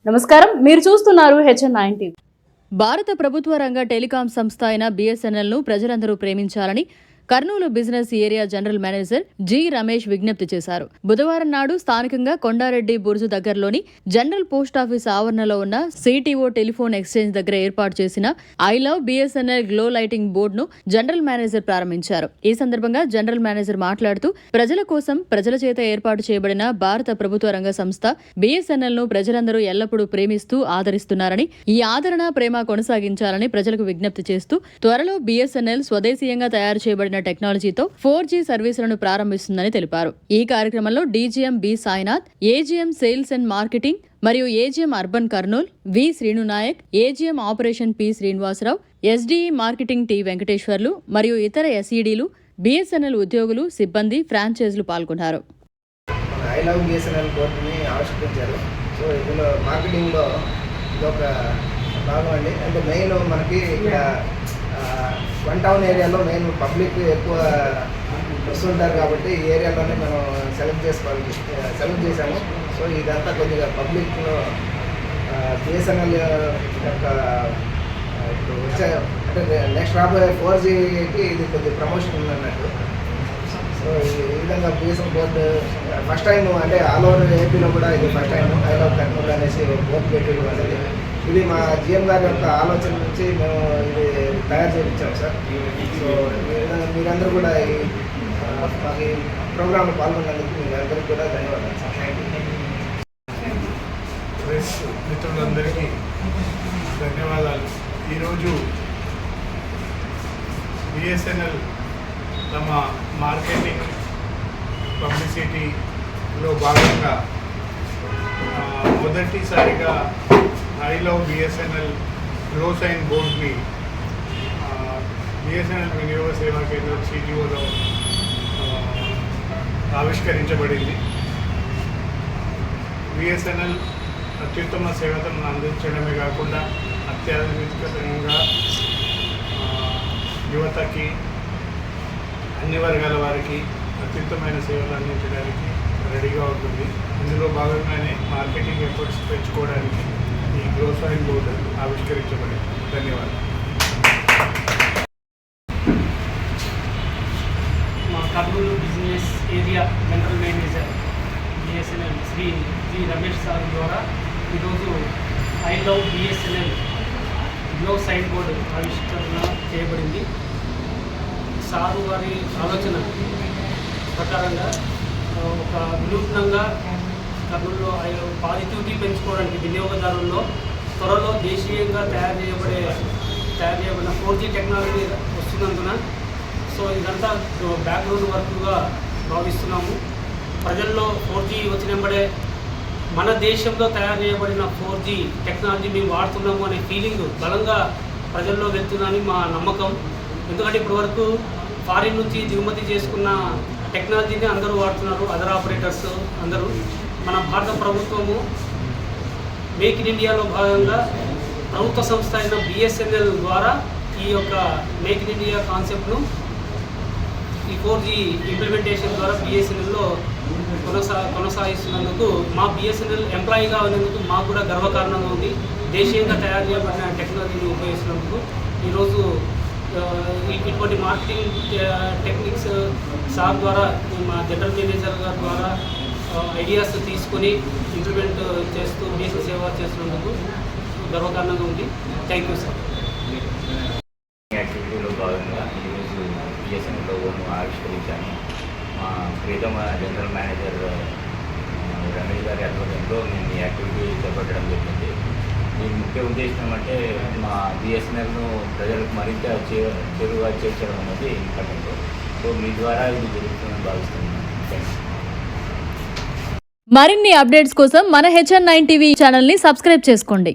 నమస్కారం, మీరు చూస్తున్నారు HN9 టీవీ. భారత ప్రభుత్వ రంగ టెలికాం సంస్థ అయిన BSNLను ప్రజలందరూ ప్రేమించాలని Kurnool business area general manager G Ramesh విజ్ఞప్తి చేశారు. బుధవారం నాడు స్థానికంగా కొండారెడ్డి బుర్జు దగ్గరలోని జనరల్ పోస్టాఫీస్ ఆవరణలో ఉన్న CTO టెలిఫోన్ ఎక్స్చేంజ్ దగ్గర ఏర్పాటు చేసిన I love BSNL glow lighting బోర్డును జనరల్ మేనేజర్ ప్రారంభించారు. ఈ సందర్భంగా జనరల్ మేనేజర్ మాట్లాడుతూ ప్రజల కోసం ప్రజల చేత ఏర్పాటు చేయబడిన భారత ప్రభుత్వ రంగ సంస్థ BSNLను ప్రజలందరూ ఎల్లప్పుడూ ప్రేమిస్తూ ఆదరిస్తున్నారని, ఈ ఆదరణ ప్రేమ కొనసాగించాలని ప్రజలకు విజ్ఞప్తి చేస్తూ త్వరలో BSNL స్వదేశీయంగా తయారు చేయబడిన టెక్నాలజీతో 4G సర్వీసులను ప్రారంభిస్తుందని తెలిపారు. ఈ కార్యక్రమంలో DGM B Sainath, AGM sales and marketing మరియు AGM urban Kurnool V Srinunayak, AGM operation P Srinivasarao, SDE marketing T Venkateswarlu మరియు ఇతర SEDలు, BSNL ఉద్యోగులు, సిబ్బంది, ఫ్రాంచైజీలు పాల్గొన్నారు. ఐ లవ్ BSNL బోర్డుని ఆవిష్కరించారు. సో ఇందులో మార్కెటింగ్లో ఇదొక భాగం అండి. అంటే మెయిన్ మనకి ఇక్కడ వన్ టౌన్ ఏరియాలో మెయిన్ పబ్లిక్ ఎక్కువ వస్తుంటారు కాబట్టి ఈ ఏరియాలోనే మనం సెలెక్ట్ చేసాము. సో ఇదంతా కొద్దిగా పబ్లిక్లో BSNL యొక్క ఇప్పుడు వచ్చే అంటే నెక్స్ట్ రాబోయే 4Gకి ఇది కొద్దిగా ప్రమోషన్ ఉందన్నట్టు. సో ఈ విధంగా BSNL బోర్డు ఫస్ట్ టైం అంటే ఆల్ ఓవర్ ఏపీలో కూడా ఇది first time I love Kurnool అనేసి బోర్డు పెట్టడం అనేది ఇది మా GM గారి యొక్క ఆలోచన నుంచి మేము ఇది తయారు చేయించాం సార్. సో ఈ విధంగా మీరందరూ కూడా మాకు ఈ ప్రోగ్రాంలో పాల్గొన్నందుకు మీ అందరికీ కూడా ధన్యవాదాలు సార్. ప్రెస్ మిత్రులందరికీ ధన్యవాదాలు. ఈరోజు BSNL తమ మార్కెటింగ్ పబ్లిసిటీలో భాగంగా మొదటిసారిగా I love BSNL glow sign బోర్డ్ని BSNL వినియోగ సేవా కేంద్రం CTOలో ఆవిష్కరించబడింది. BSNL అత్యుత్తమ సేవలను అందించడమే కాకుండా అత్యాధునికంగా యువతకి, అన్ని వర్గాల వారికి అత్యుత్తమైన సేవలు అందించడానికి రెడీగా ఉంటుంది. ఇందులో భాగంగానే మార్కెటింగ్ ఎఫర్ట్స్ పెంచుకోవడానికి ఈ గ్లో సైన్ బోర్డు ఆవిష్కరించబడింది. ధన్యవాదాలు. మా Kurnool business area general manager BSNL Shri G Ramesh sir ద్వారా ఈరోజు I love BSNL glow sign board ఆవిష్కరణ చేయబడింది. సారు వారి ఆలోచన ప్రకారంగా ఒక వినూత్నంగా కర్నూలులో పాజిటివిటీ పెంచుకోవడానికి వినియోగదారుల్లో త్వరలో దేశీయంగా తయారు చేయబడిన 4G టెక్నాలజీ వస్తున్నందున సో ఇదంతా బ్యాక్గ్రౌండ్ వర్క్గా భావిస్తున్నాము. ప్రజల్లో 4G వచ్చినప్పుడే మన దేశంలో తయారు చేయబడిన 4G టెక్నాలజీ మేము వాడుతున్నాము అనే ఫీలింగ్ బలంగా ప్రజల్లో వెళ్తుందని మా నమ్మకం. ఎందుకంటే ఇప్పటి వరకు ఫారిన్ నుంచి దిగుమతి చేసుకున్న టెక్నాలజీని అందరూ వాడుతున్నారు, అదర్ ఆపరేటర్స్ అందరూ. మన భారత ప్రభుత్వము మేక్ ఇన్ ఇండియాలో భాగంగా ప్రభుత్వ సంస్థ అయిన BSNL ద్వారా ఈ యొక్క మేక్ ఇన్ ఇండియా కాన్సెప్ట్ను ఈ 4G ఇంప్లిమెంటేషన్ ద్వారా BSNLలో కొనసాగిస్తున్నందుకు మా BSNL ఎంప్లాయీగా ఉన్నందుకు మాకు కూడా గర్వకారణంగా ఉంది. దేశీయంగా తయారు చేయబడిన టెక్నాలజీని ఉపయోగిస్తున్నందుకు ఈరోజు ఇటువంటి మార్కెటింగ్ టెక్నిక్స్ సార్ ద్వారా మా జనరల్ మేనేజర్ గారి ద్వారా ఐడియాస్ తీసుకొని ఇంప్లిమెంట్ చేస్తూ దేశ సేవ చేస్తున్నందుకు గర్వకారణంగా ఉంది. Thank you sir. యాక్టివిటీలో భాగంగా ఈరోజు BSNL లోగోను ఆవిష్కరించాను. మా ప్రీతమ జనరల్ మేనేజర్ రమేష్ గారి ఆధ్వర్యంలో మేము ఈ యాక్టివిటీ చేపట్టడం జరిగింది. దీని ముఖ్య ఉద్దేశం అంటే మా BSNLను ప్రజలకు మరింత చేరువగా చేర్చడం అనేది ఇంపార్టెంట్. సో మీ ద్వారా ఇది జరుగుతుందని భావిస్తున్నాను. థ్యాంక్స్. మరిన్ని అప్డేట్స్ కోసం మన HN9 టీవీ ఛానల్ని సబ్స్క్రైబ్ చేసుకోండి.